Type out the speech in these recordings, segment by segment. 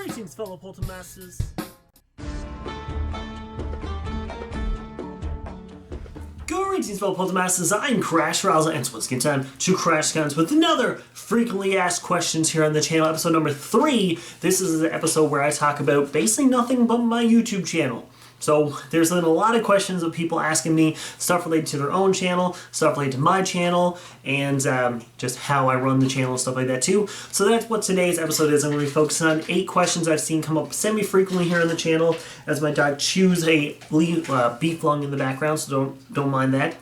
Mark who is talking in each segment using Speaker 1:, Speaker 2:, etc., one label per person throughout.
Speaker 1: Greetings, fellow Poltermasters. Greetings, fellow Poltermasters. I'm Rowsell, and it's once again time to CrashTheSkylands with another frequently asked questions here on the channel, episode number 3. This is an episode where I talk about basically nothing but my YouTube channel. So there's been a lot of questions of people asking me stuff related to their own channel, stuff related to my channel, and just how I run the channel and stuff like that too. So that's what today's episode is. I'm going to be focusing on 8 questions I've seen come up semi-frequently here on the channel as my dog chews a beef lung in the background, so don't mind that.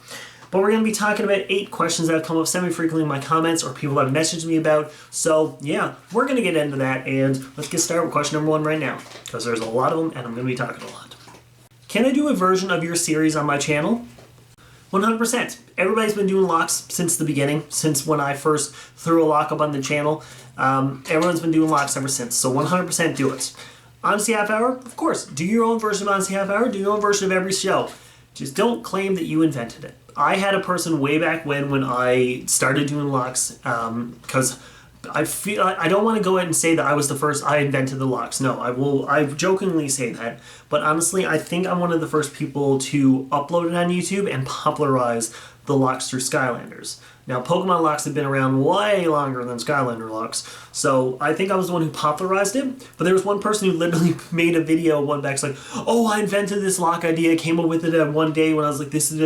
Speaker 1: But we're going to be talking about 8 questions that have come up semi-frequently in my comments or people have messaged me about. So yeah, we're going to get into that, and let's get started with question number 1 right now, because there's a lot of them and I'm going to be talking a lot. Can I do a version of your series on my channel? 100%. Everybody's been doing locks since the beginning, since when I first threw a lock up on the channel. Everyone's been doing locks ever since, so 100% do it. Honesty Half Hour? Of course. Do your own version of Honesty Half Hour. Do your own version of every show. Just don't claim that you invented it. I had a person way back when I started doing locks, because I don't want to go ahead and say that I was the first, I invented the locks. No, I jokingly say that, but honestly, I think I'm one of the first people to upload it on YouTube and popularize the locks through Skylanders. Now, Pokemon locks have been around way longer than Skylander locks, so I think I was the one who popularized it, but there was one person who literally made a video one back, like, oh, I invented this lock idea, came up with it one day when I was like, this is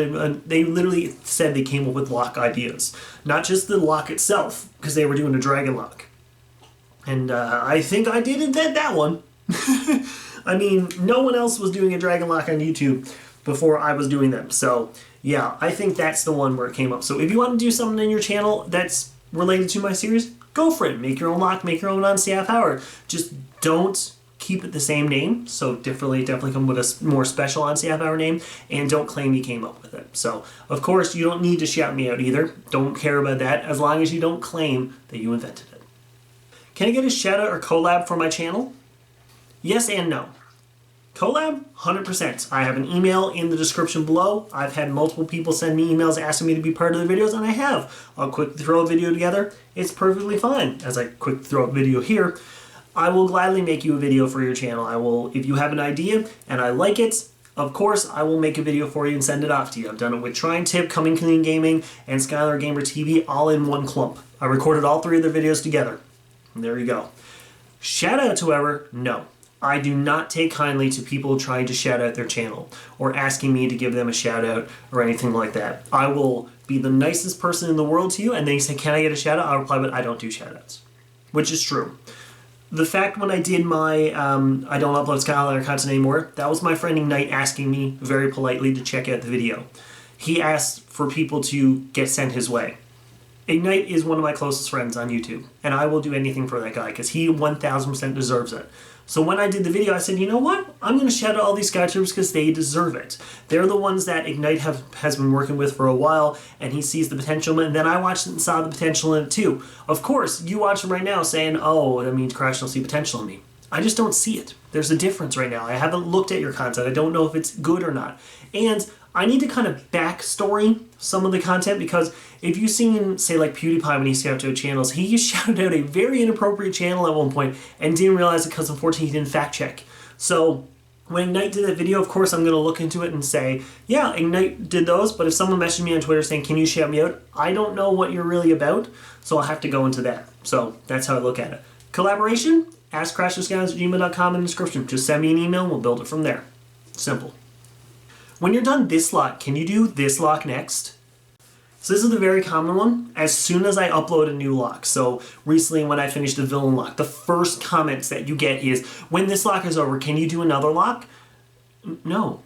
Speaker 1: they literally said they came up with lock ideas. Not just the lock itself, because they were doing a dragon lock. And I think I did invent that one. I mean, no one else was doing a dragon lock on YouTube before I was doing them, so yeah, I think that's the one where it came up. So if you want to do something in your channel that's related to my series, go for it. Make your own lock, make your own Honesty Half Hour. Just don't keep it the same name. So definitely come with a more special Honesty Half Hour name, and don't claim you came up with it. So, of course, you don't need to shout me out either. Don't care about that, as long as you don't claim that you invented it. Can I get a shout out or collab for my channel? Yes and no. Collab, 100%. I have an email in the description below. I've had multiple people send me emails asking me to be part of the videos, and I have. I'll quick throw a video together. It's perfectly fine. As I quick throw a video here, I will gladly make you a video for your channel. I will, if you have an idea and I like it, of course, I will make a video for you and send it off to you. I've done it with Trying Tip, Coming Clean Gaming, and Skylar Gamer TV all in one clump. I recorded all 3 of their videos together. And there you go. Shoutouts, however, no. I do not take kindly to people trying to shout out their channel or asking me to give them a shout out or anything like that. I will be the nicest person in the world to you, and then you say, can I get a shout out? I'll reply, but I don't do shout outs, which is true. The fact when I did my I don't upload Skylander content anymore, that was my friend Ignite asking me very politely to check out the video. He asked for people to get sent his way. Ignite is one of my closest friends on YouTube, and I will do anything for that guy because he 1000% deserves it. So when I did the video, I said, you know what? I'm going to shout out all these SkyTubers because they deserve it. They're the ones that Ignite has been working with for a while, and he sees the potential, and then I watched it and saw the potential in it too. Of course, you watch him right now saying, oh, that means Crash don't see potential in me. I just don't see it. There's a difference right now. I haven't looked at your content. I don't know if it's good or not. And I need to kind of backstory some of the content, because if you've seen, say, like PewDiePie when he scouted out channels, he shouted out a very inappropriate channel at one point and didn't realize it because unfortunately he didn't fact check. So when Ignite did that video, of course I'm going to look into it and say, yeah, Ignite did those, but if someone messaged me on Twitter saying, can you shout me out? I don't know what you're really about, so I'll have to go into that. So that's how I look at it. Collaboration? Ask CrashTheSkylands@gmail.com in the description. Just send me an email and we'll build it from there. Simple. When you're done this lock, can you do this lock next? So this is the very common one. As soon as I upload a new lock, so recently when I finished the villain lock, the first comments that you get is, when this lock is over, can you do another lock? No.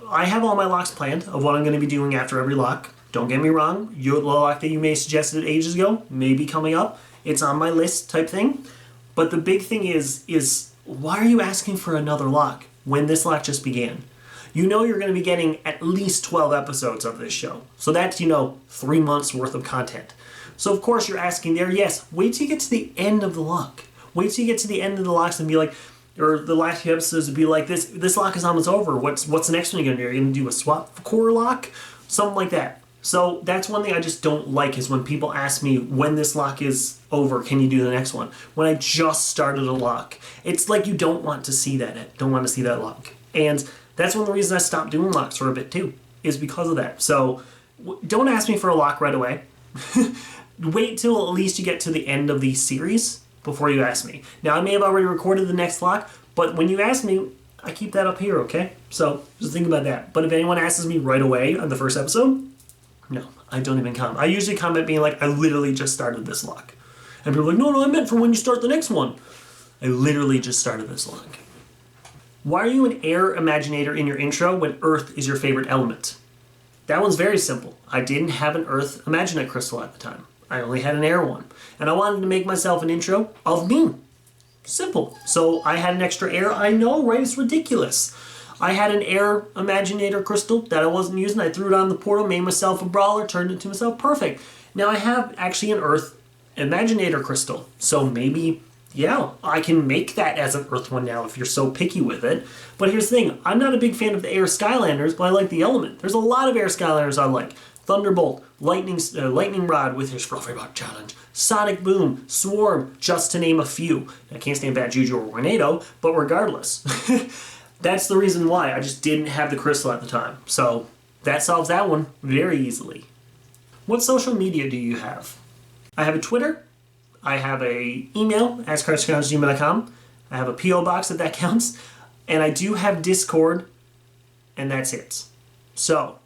Speaker 1: I have all my locks planned of what I'm going to be doing after every lock. Don't get me wrong, your lock that you may have suggested ages ago may be coming up. It's on my list type thing. But the big thing is why are you asking for another lock when this lock just began? You know you're going to be getting at least 12 episodes of this show. So that's, 3 months worth of content. So of course you're asking there, yes, wait till you get to the end of the lock. Wait till you get to the end of the locks and be like, or the last few episodes would be like, this lock is almost over. What's the next one you're going to do? Are you going to do a swap core lock? Something like that. So that's one thing I just don't like, is when people ask me, when this lock is over, can you do the next one? When I just started a lock. It's like you don't want to see that. Don't want to see that lock. And that's one of the reasons I stopped doing locks for a bit too, is because of that. So don't ask me for a lock right away. Wait till at least you get to the end of the series before you ask me. Now, I may have already recorded the next lock, but when you ask me, I keep that up here, okay? So just think about that. But if anyone asks me right away on the first episode, no, I don't even comment. I usually comment being like, I literally just started this lock. And people are like, no, I meant for when you start the next one. I literally just started this lock. Why are you an air imaginator in your intro when earth is your favorite element? That one's very simple. I didn't have an earth imaginite crystal at the time. I only had an air one. And I wanted to make myself an intro of me. Simple. So I had an extra air. I know, right? It's ridiculous. I had an air imaginator crystal that I wasn't using. I threw it on the portal, made myself a brawler, turned it to myself. Perfect. Now I have actually an earth imaginator crystal. So maybe, yeah, I can make that as an earth one now if you're so picky with it. But here's the thing. I'm not a big fan of the air Skylanders, but I like the element. There's a lot of air Skylanders I like. Thunderbolt, Lightning Rod with his Fluffy Bot Challenge, Sonic Boom, Swarm, just to name a few. I can't stand Bad Juju or Tornado, but regardless. That's the reason why. I just didn't have the crystal at the time. So that solves that one very easily. What social media do you have? I have a Twitter. I have a email, askcrashtheskylands@gmail.com. I have a P.O. box if that counts. And I do have Discord, and that's it. So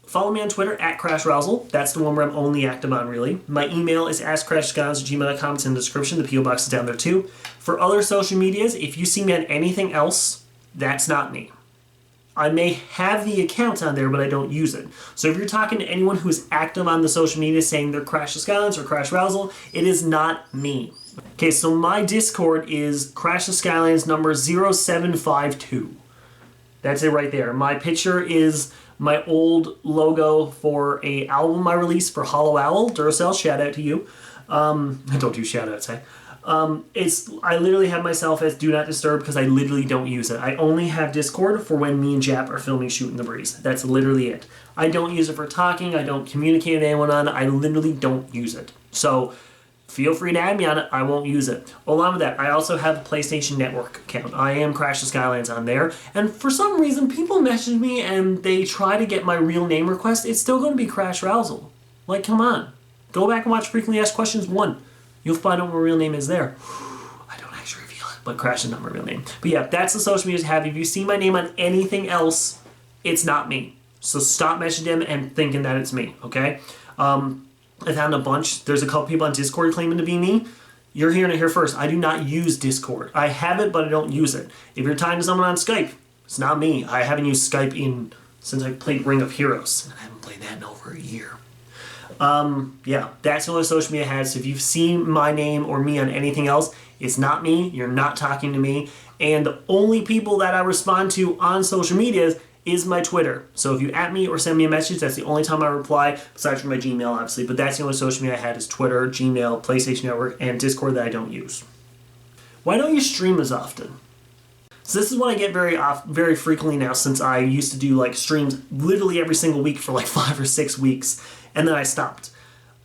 Speaker 1: follow me on Twitter, @CrashRowsell. That's the one where I'm only active on, really. My email is askcrashtheskylands@gmail.com. It's in the description. The P.O. box is down there, too. For other social medias, if you see me on anything else, that's not me. I may have the account on there, but I don't use it. So if you're talking to anyone who is active on the social media saying they're CrashTheSkylands or CrashRowsell, it is not me. Okay, so my Discord is CrashTheSkylands number 0752. That's it right there. My picture is my old logo for a album I released for Hollow Owl. Duracell, shout out to you. I don't do shout outs, I literally have myself as Do Not Disturb because I literally don't use it. I only have Discord for when me and Jap are filming Shooting the Breeze. That's literally it. I don't use it for talking. I don't communicate with anyone on it. I literally don't use it. So feel free to add me on it. I won't use it. Along with that, I also have a PlayStation Network account. I am CrashTheSkylands on there. And for some reason, people message me and they try to get my real name request. It's still going to be Crash Rowsell. Like, come on. Go back and watch Frequently Asked Questions 1. You'll find out what my real name is there. I don't actually reveal it, but Crash is not my real name. But yeah, that's the social media I have. If you see my name on anything else, it's not me. So stop messaging them and thinking that it's me, okay? I found a bunch. There's a couple people on Discord claiming to be me. You're hearing it here first. I do not use Discord. I have it, but I don't use it. If you're talking to someone on Skype, it's not me. I haven't used Skype since I played Ring of Heroes. And I haven't played that in over a year. Yeah, that's the only social media I have. So if you've seen my name or me on anything else, it's not me. You're not talking to me. And the only people that I respond to on social media is my Twitter. So if you at me or send me a message, that's the only time I reply, besides from my Gmail, obviously. But that's the only social media I had is Twitter, Gmail, PlayStation Network, and Discord that I don't use. Why don't you stream as often? So this is what I get very frequently now, since I used to do like streams literally every single week for like 5 or 6 weeks, and then I stopped.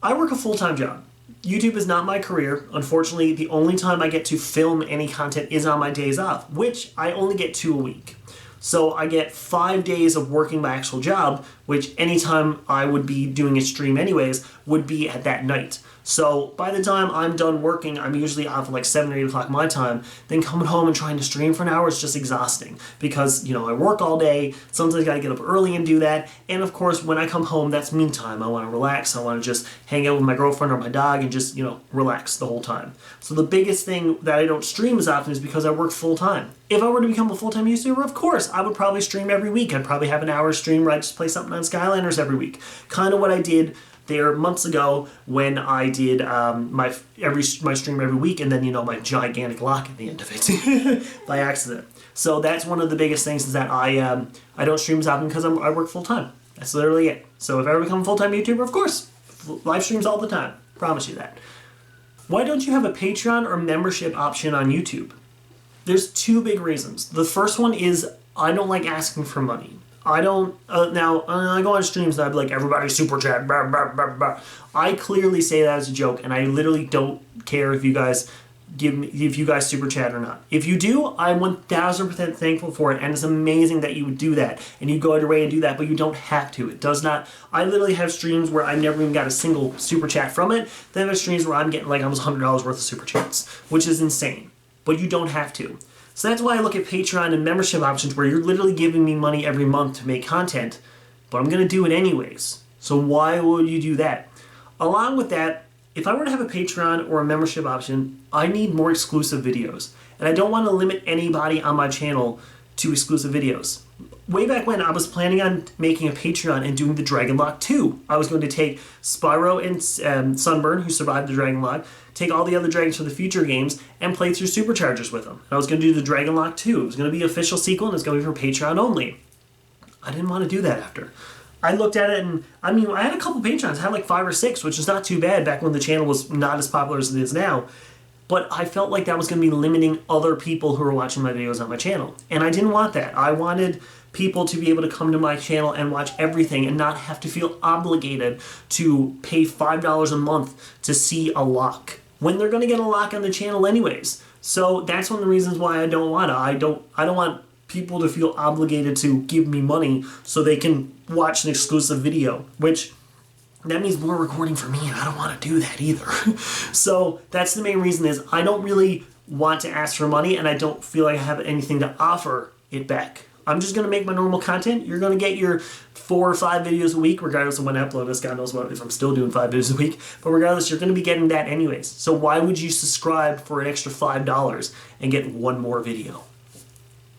Speaker 1: I work a full-time job. YouTube is not my career. Unfortunately, the only time I get to film any content is on my days off, which I only get 2 a week. So I get 5 days of working my actual job, which anytime I would be doing a stream anyways, would be at that night. So by the time I'm done working, I'm usually off at like 7 or 8 o'clock my time. Then coming home and trying to stream for an hour is just exhausting because, I work all day. Sometimes I gotta get up early and do that. And of course, when I come home, that's me time. I wanna relax. I wanna just hang out with my girlfriend or my dog and just, relax the whole time. So the biggest thing that I don't stream as often is because I work full time. If I were to become a full-time YouTuber, of course, I would probably stream every week. I'd probably have an hour stream where I just play something on Skylanders every week. Kind of what I did there months ago when I did my stream every week, and then my gigantic lock at the end of it by accident. So that's one of the biggest things is that I don't stream as often because I work full time. That's literally it. So if I ever become a full-time YouTuber, of course, live streams all the time. Promise you that. Why don't you have a Patreon or membership option on YouTube? There's 2 big reasons. The first one is I don't like asking for money. I don't, now, I go on streams and I'd be like, everybody super chat, blah, blah, blah, blah. I clearly say that as a joke, and I literally don't care if you guys super chat or not. If you do, I'm 1000% thankful for it, and it's amazing that you would do that, and you go out of your way and do that, but you don't have to. It does not, I literally have streams where I never even got a single super chat from it. Then there's streams where I'm getting like almost $100 worth of super chats, which is insane, but you don't have to. So that's why I look at Patreon and membership options where you're literally giving me money every month to make content, but I'm going to do it anyways. So why would you do that? Along with that, if I were to have a Patreon or a membership option, I need more exclusive videos. And I don't want to limit anybody on my channel to exclusive videos. Way back when, I was planning on making a Patreon and doing the Dragon Lock 2. I was going to take Spyro and Sunburn, who survived the Dragon Lock, take all the other dragons from the future games, and play through Superchargers with them. And I was going to do the Dragon Lock 2. It was going to be an official sequel, and it was going to be for Patreon only. I didn't want to do that after. I looked at it, and I mean, I had a couple Patreons. I had like 5 or 6, which is not too bad back when the channel was not as popular as it is now. But I felt like that was going to be limiting other people who were watching my videos on my channel. And I didn't want that. I wanted people to be able to come to my channel and watch everything and not have to feel obligated to pay $5 a month to see a lock, when they're going to get a lock on the channel anyways. So that's one of the reasons why I don't want to. I don't want people to feel obligated to give me money so they can watch an exclusive video, which that means more recording for me, and I don't want to do that either. So that's the main reason, is I don't really want to ask for money, and I don't feel like I have anything to offer it back. I'm just going to make my normal content. You're going to get your 4 or 5 videos a week, regardless of when I upload this. God knows what, if I'm still doing 5 videos a week. But regardless, you're going to be getting that anyways. So why would you subscribe for an extra $5 and get one more video?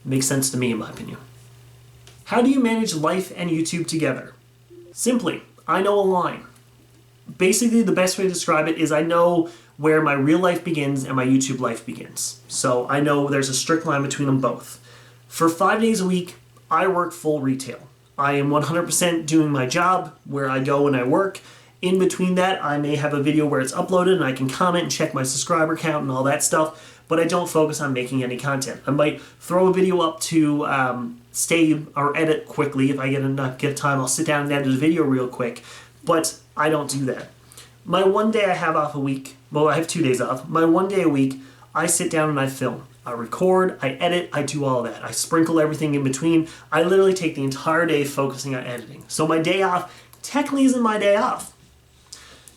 Speaker 1: Makes sense to me, in my opinion. How do you manage life and YouTube together? Simply, I know a line. Basically, the best way to describe it is I know where my real life begins and my YouTube life begins. So I know there's a strict line between them both. For 5 days a week, I work full retail. I am 100% doing my job where I go and I work. In between that, I may have a video where it's uploaded and I can comment and check my subscriber count and all that stuff, but I don't focus on making any content. I might throw a video up to save or edit quickly. If I get time, I'll sit down and edit a video real quick, but I don't do that. My one day I have off a week, well, I have 2 days off. My one day a week, I sit down and I film. I record, I edit, I do all that. I sprinkle everything in between. I literally take the entire day focusing on editing. So my day off technically isn't my day off.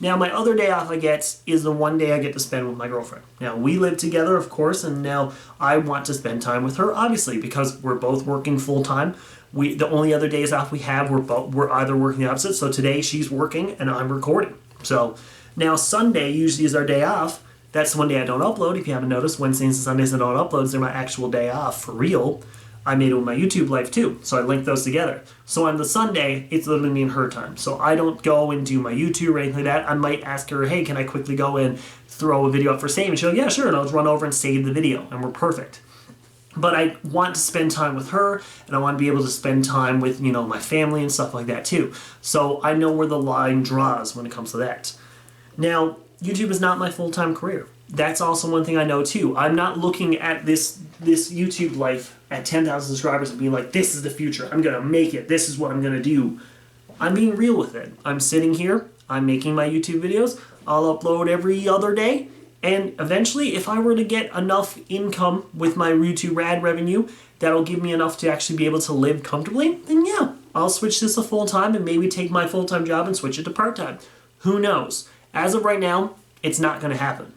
Speaker 1: Now, my other day off I get is the one day I get to spend with my girlfriend. Now, we live together, of course, and now I want to spend time with her, obviously, because we're both working full-time. The only other days off we have, we're either working the opposite. So today she's working and I'm recording. So now Sunday usually is our day off. That's the one day I don't upload. If you haven't noticed, Wednesdays and Sundays I don't upload. They're my actual day off for real. I made it with my YouTube life too, so I linked those together. So on the Sunday, it's literally me and her time. So I don't go and do my YouTube or anything like that. I might ask her, hey, can I quickly go and throw a video up for save? And she'll go, yeah, sure. And I'll just run over and save the video, and we're perfect. But I want to spend time with her, and I want to be able to spend time with, my family and stuff like that too. So I know where the line draws when it comes to that. Now, YouTube is not my full-time career. That's also one thing I know too. I'm not looking at this YouTube life at 10,000 subscribers and being like, this is the future. I'm going to make it. This is what I'm going to do. I'm being real with it. I'm sitting here. I'm making my YouTube videos. I'll upload every other day. And eventually, if I were to get enough income with my YouTube ad revenue, that'll give me enough to actually be able to live comfortably, then yeah, I'll switch this to full-time and maybe take my full-time job and switch it to part-time. Who knows? As of right now, it's not going to happen.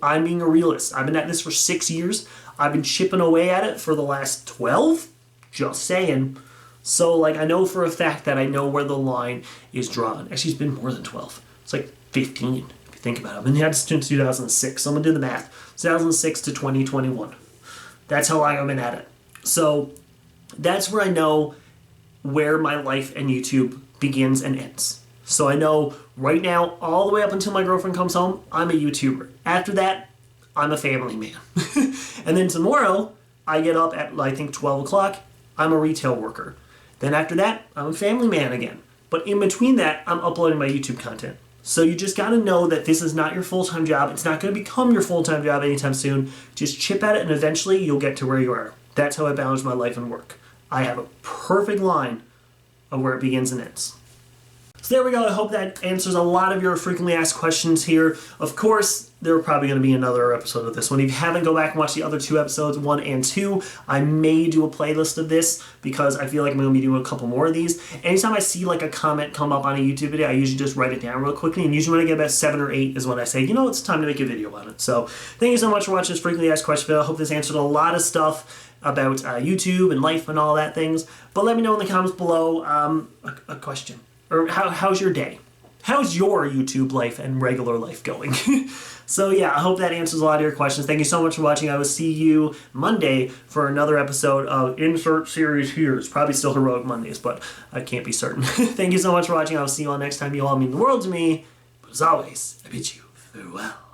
Speaker 1: I'm being a realist. I've been at this for 6 years. I've been chipping away at it for the last 12. Just saying. So, I know for a fact that I know where the line is drawn. Actually, it's been more than 12. It's like 15, if you think about it. I've been here since 2006. So I'm going to do the math. 2006 to 2021. That's how long I've been at it. So, that's where I know where my life and YouTube begins and ends. So I know right now, all the way up until my girlfriend comes home, I'm a YouTuber. After that, I'm a family man. And then tomorrow, I get up at, 12 o'clock, I'm a retail worker. Then after that, I'm a family man again. But in between that, I'm uploading my YouTube content. So you just gotta know that this is not your full-time job. It's not gonna become your full-time job anytime soon. Just chip at it and eventually you'll get to where you are. That's how I balance my life and work. I have a perfect line of where it begins and ends. So there we go. I hope that answers a lot of your frequently asked questions here. Of course, there are probably going to be another episode of this one. If you haven't, go back and watch the other 2 episodes, 1 and 2. I may do a playlist of this because I feel like I'm going to be doing a couple more of these. Anytime I see like a comment come up on a YouTube video, I usually just write it down real quickly. And usually when I get about 7 or 8 is when I say, you know, it's time to make a video on it. So thank you so much for watching this frequently asked question video. I hope this answered a lot of stuff about YouTube and life and all that things. But let me know in the comments below a question. Or how's your day? How's your YouTube life and regular life going? So yeah, I hope that answers a lot of your questions. Thank you so much for watching. I will see you Monday for another episode of Insert Series Here. It's probably still Heroic Mondays, but I can't be certain. Thank you so much for watching. I will see you all next time. You all mean the world to me. But as always, I bid you farewell.